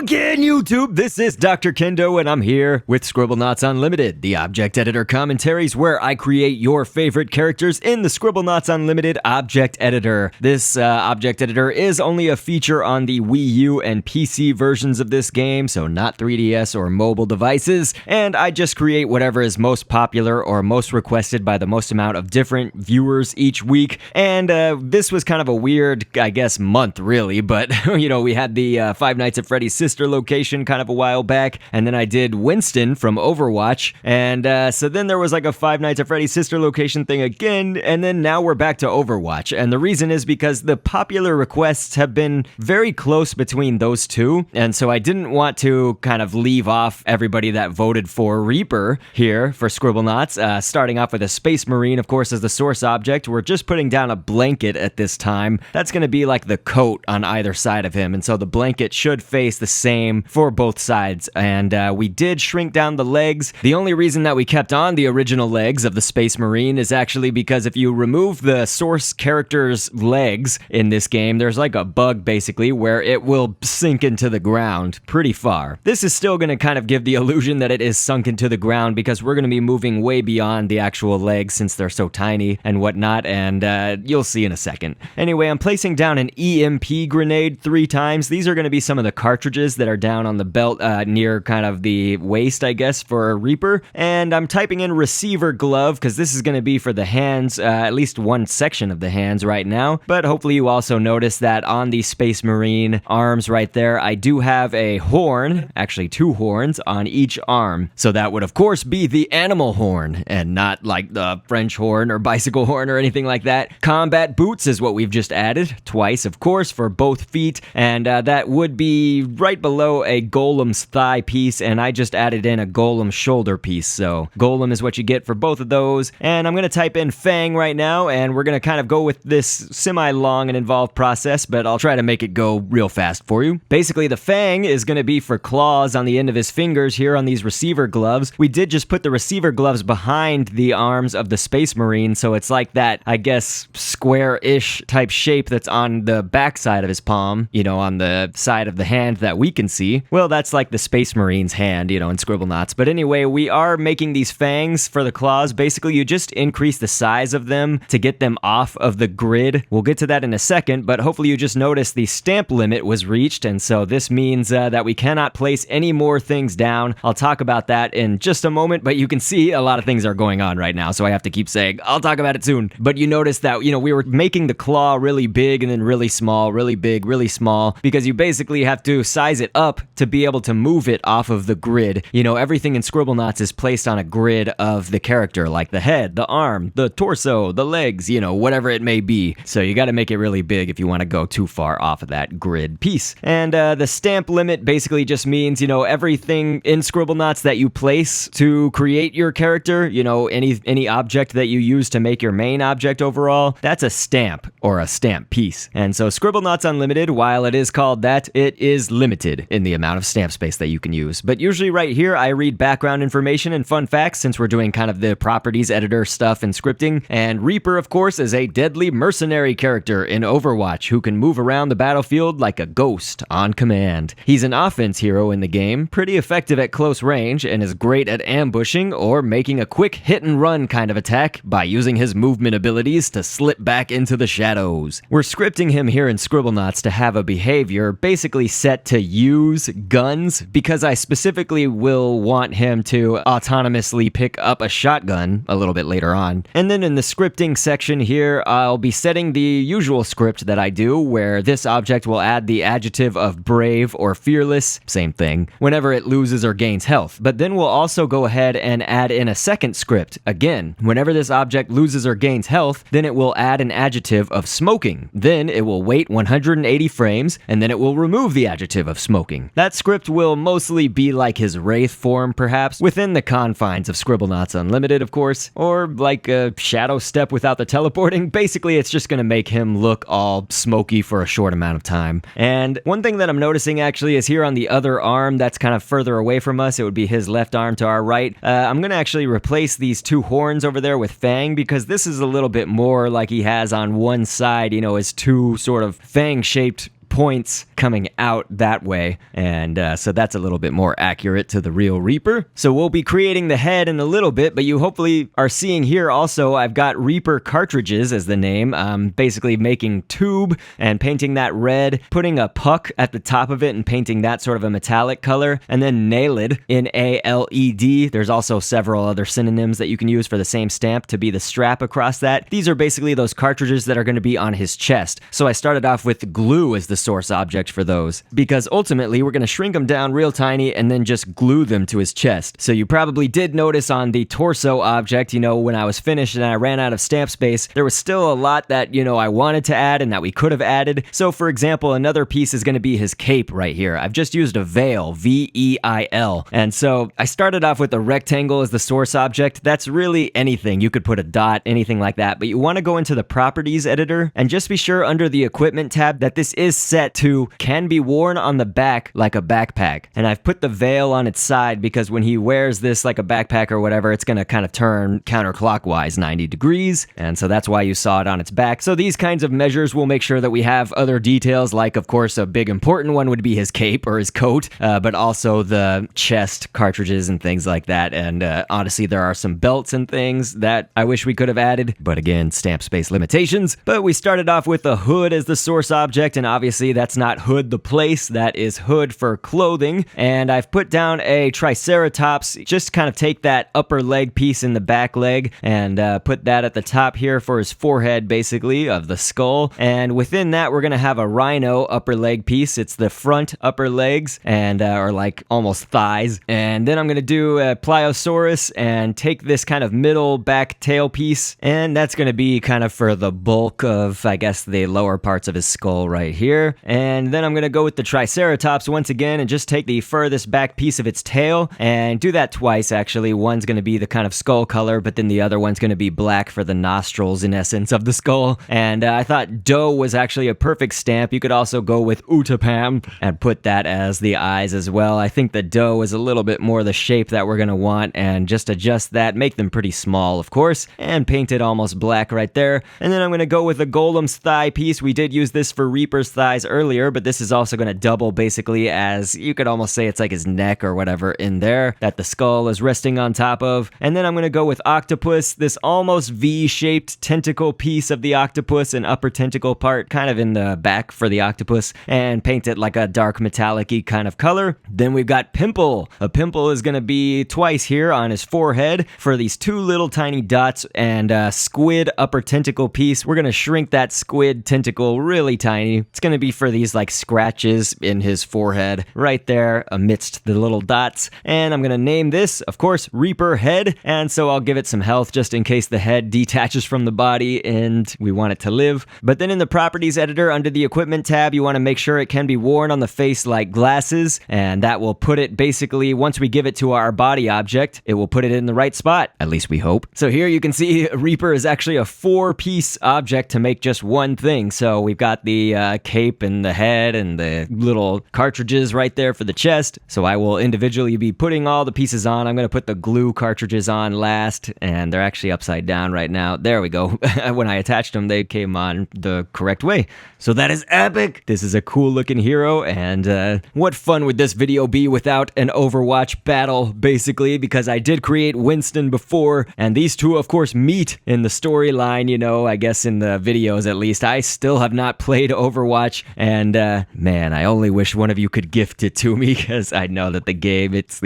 again, YouTube. This is Dr. Kendo, and I'm here with Scribblenauts Unlimited, the object editor commentaries where I create your favorite characters in the Scribblenauts Unlimited object editor. This object editor is only a feature on the Wii U and PC versions of this game, so not 3DS or mobile devices, and I just create whatever is most popular or most requested by the most amount of different viewers each week. And this was kind of a weird, I guess, month, really, but, you know, we had the Five Nights at Freddy's sister location kind of a while back, and then I did Winston from Overwatch, and so then there was like a Five Nights at Freddy's sister location thing again, and then now we're back to Overwatch, and the reason is because the popular requests have been very close between those two, and so I didn't want to kind of leave off everybody that voted for Reaper here for Scribblenauts, starting off with a Space Marine, of course, as the source object. We're just putting down a blanket at this time. That's going to be like the coat on either side of him, and so the blanket should face the same for both sides, and we did shrink down the legs. The only reason that we kept on the original legs of the Space Marine is actually because if you remove the source character's legs in this game, there's like a bug basically where it will sink into the ground pretty far. This is still going to kind of give the illusion that it is sunk into the ground because we're going to be moving way beyond the actual legs since they're so tiny and whatnot, and you'll see in a second. Anyway, I'm placing down an EMP grenade 3 times. These are going to be some of the cartridges that are down on the belt near kind of the waist, I guess, for Reaper. And I'm typing in receiver glove because this is going to be for the hands, at least one section of the hands right now. But hopefully you also notice that on the Space Marine arms right there, I do have a horn, actually 2 horns on each arm. So that would of course be the animal horn and not like the French horn or bicycle horn or anything like that. Combat boots is what we've just added, twice of course for both feet, and that would be right below a golem's thigh piece, and I just added in a golem shoulder piece, so golem is what you get for both of those. And I'm going to type in Fang right now, and we're going to kind of go with this semi-long and involved process, but I'll try to make it go real fast for you. Basically, the Fang is going to be for claws on the end of his fingers here on these receiver gloves. We did just put the receiver gloves behind the arms of the Space Marine, so it's like that, I guess, square-ish type shape that's on the back side of his palm, you know, on the side of the hand that we can see. Well, that's like the Space Marine's hand, you know, in Scribblenauts. But anyway, we are making these fangs for the claws. Basically, you just increase the size of them to get them off of the grid. We'll get to that in a second, but hopefully you just noticed the stamp limit was reached, and so this means that we cannot place any more things down. I'll talk about that in just a moment, but you can see a lot of things are going on right now, so I have to keep saying, I'll talk about it soon. But you notice that, you know, we were making the claw really big and then really small, really big, really small, because you basically have to size it up to be able to move it off of the grid. You know, everything in Scribblenauts is placed on a grid of the character, like the head, the arm, the torso, the legs, you know, whatever it may be. So you got to make it really big if you want to go too far off of that grid piece. And the stamp limit basically just means, you know, everything in Scribblenauts that you place to create your character, you know, any object that you use to make your main object overall, that's a stamp or a stamp piece. And so Scribblenauts Unlimited, while it is called that, it is limited in the amount of stamp space that you can use. But usually right here, I read background information and fun facts since we're doing kind of the properties editor stuff and scripting. And Reaper, of course, is a deadly mercenary character in Overwatch who can move around the battlefield like a ghost on command. He's an offense hero in the game, pretty effective at close range, and is great at ambushing or making a quick hit and run kind of attack by using his movement abilities to slip back into the shadows. We're scripting him here in Scribblenauts to have a behavior basically set to use guns because I specifically will want him to autonomously pick up a shotgun a little bit later on. And then in the scripting section here, I'll be setting the usual script that I do where this object will add the adjective of brave or fearless, same thing, whenever it loses or gains health. But then we'll also go ahead and add in a second script. Again, whenever this object loses or gains health, then it will add an adjective of smoking. Then it will wait 180 frames, and then it will remove the adjective of smoking. That script will mostly be like his Wraith form, perhaps, within the confines of Scribblenauts Unlimited, of course, or like a Shadow Step without the teleporting. Basically, it's just gonna make him look all smoky for a short amount of time. And one thing that I'm noticing actually is here on the other arm that's kind of further away from us, it would be his left arm to our right, I'm gonna actually replace these 2 horns over there with Fang because this is a little bit more like he has on one side, you know, his 2 sort of fang-shaped points coming out that way, and so that's a little bit more accurate to the real Reaper. So we'll be creating the head in a little bit, but you hopefully are seeing here also I've got Reaper Cartridges as the name. Basically making tube and painting that red, putting a puck at the top of it and painting that sort of a metallic color, and then Nailed, N-A-L-E-D. There's also several other synonyms that you can use for the same stamp to be the strap across that. These are basically those cartridges that are going to be on his chest. So I started off with glue as the source object for those, because ultimately we're going to shrink them down real tiny and then just glue them to his chest. So you probably did notice on the torso object, when I was finished and I ran out of stamp space, there was still a lot that, I wanted to add and that we could have added. So for example, another piece is going to be his cape right here. I've just used a veil, V-E-I-L. And so I started off with a rectangle as the source object. That's really anything. You could put a dot, anything like that, but you want to go into the properties editor and just be sure under the equipment tab that this is set to can be worn on the back like a backpack. And I've put the veil on its side because when he wears this like a backpack or whatever, it's going to kind of turn counterclockwise 90 degrees. And so that's why you saw it on its back. So these kinds of measures will make sure that we have other details, like of course a big important one would be his cape or his coat, but also the chest cartridges and things like that. And honestly, there are some belts and things that I wish we could have added, but again, stamp space limitations. But we started off with the hood as the source object, and obviously that's not hood the place, that is hood for clothing. And I've put down a triceratops, just kind of take that upper leg piece in the back leg and put that at the top here for his forehead, basically, of the skull. And within that, we're going to have a rhino upper leg piece. It's the front upper legs, and or like almost thighs. And then I'm going to do a pliosaurus and take this kind of middle back tail piece, and that's going to be kind of for the bulk of, I guess, the lower parts of his skull right here. And then I'm going to go with the triceratops once again and just take the furthest back piece of its tail and do that twice, actually. One's going to be the kind of skull color, but then the other one's going to be black for the nostrils, in essence, of the skull. And I thought doe was actually a perfect stamp. You could also go with utapam and put that as the eyes as well. I think the doe is a little bit more the shape that we're going to want, and just adjust that, make them pretty small, of course, and paint it almost black right there. And then I'm going to go with the golem's thigh piece. We did use this for Reaper's thighs earlier, but this is also going to double basically as, you could almost say it's like his neck or whatever in there that the skull is resting on top of. And then I'm going to go with octopus, this almost V-shaped tentacle piece of the octopus, an upper tentacle part kind of in the back for the octopus, and paint it like a dark metallic-y kind of color. Then we've got pimple. A pimple is going to be twice here on his forehead for these two little tiny dots, and squid upper tentacle piece. We're going to shrink that squid tentacle really tiny. It's going to be for these like scratches in his forehead right there amidst the little dots. And I'm going to name this, of course, Reaper Head. And so I'll give it some health just in case the head detaches from the body and we want it to live. But then in the properties editor under the equipment tab, you want to make sure it can be worn on the face like glasses, and that will put it basically, once we give it to our body object, it will put it in the right spot, at least we hope. So here you can see Reaper is actually a 4-piece object to make just one thing. So we've got the cape and the head and the little cartridges right there for the chest. So I will individually be putting all the pieces on. I'm going to put the glue cartridges on last, and they're actually upside down right now. There we go. When I attached them, they came on the correct way. So that is epic. This is a cool looking hero, and what fun would this video be without an Overwatch battle, basically, because I did create Winston before, and these two, of course, meet in the storyline, I guess in the videos at least. I still have not played Overwatch, and man, I only wish one of you could gift it to me, because I know that the game, it's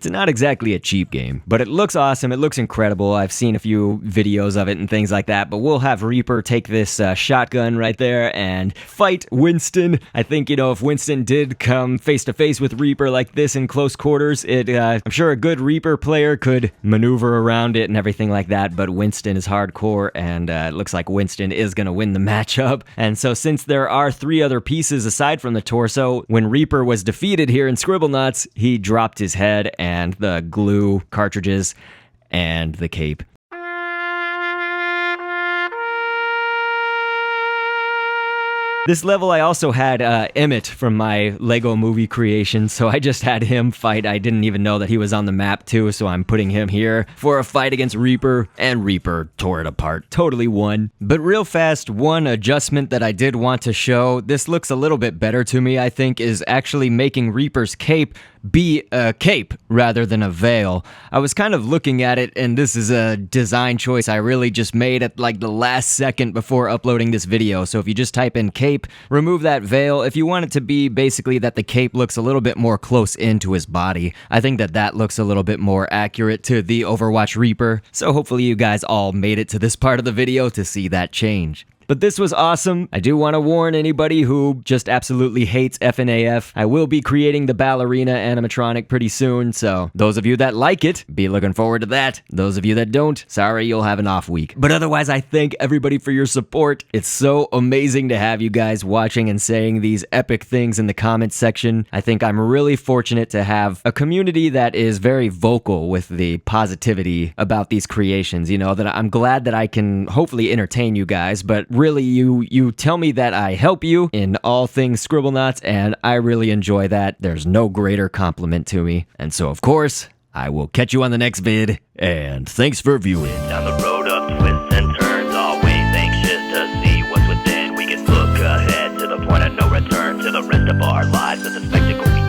not exactly a cheap game, but it looks awesome. It looks incredible. I've seen a few videos of it and things like that, but we'll have Reaper take this shotgun right there and fight Winston. I think, if Winston did come face to face with Reaper like this in close quarters, I'm sure a good Reaper player could maneuver around it and everything like that, but Winston is hardcore, and it looks like Winston is going to win the matchup. And so since there are 3 other pieces aside from the torso, when Reaper was defeated here in Scribblenauts, he dropped his head and the glue cartridges and the cape. This level I also had Emmett from my Lego movie creation, so I just had him fight. I didn't even know that he was on the map too, so I'm putting him here for a fight against Reaper, and Reaper tore it apart. Totally won. But real fast, one adjustment that I did want to show, this looks a little bit better to me, I think, is actually making Reaper's cape be a cape rather than a veil. I was kind of looking at it, and this is a design choice I really just made at like the last second before uploading this video. So if you just type in cape, remove that veil. If you want it to be basically that the cape looks a little bit more close into his body, I think that that looks a little bit more accurate to the Overwatch Reaper. So hopefully you guys all made it to this part of the video to see that change. But this was awesome. I do want to warn anybody who just absolutely hates FNAF. I will be creating the ballerina animatronic pretty soon, so those of you that like it, be looking forward to that. Those of you that don't, sorry, you'll have an off week. But otherwise, I thank everybody for your support. It's so amazing to have you guys watching and saying these epic things in the comments section. I think I'm really fortunate to have a community that is very vocal with the positivity about these creations, you know, that I'm glad that I can hopefully entertain you guys, but really, you tell me that I help you in all things Scribblenauts, and I really enjoy that. There's no greater compliment to me. And so, of course, I will catch you on the next vid, and thanks for viewing. Down the road of twists and turns, always anxious to see what's within. We can look ahead to the point of no return, to the rest of our lives as a spectacle.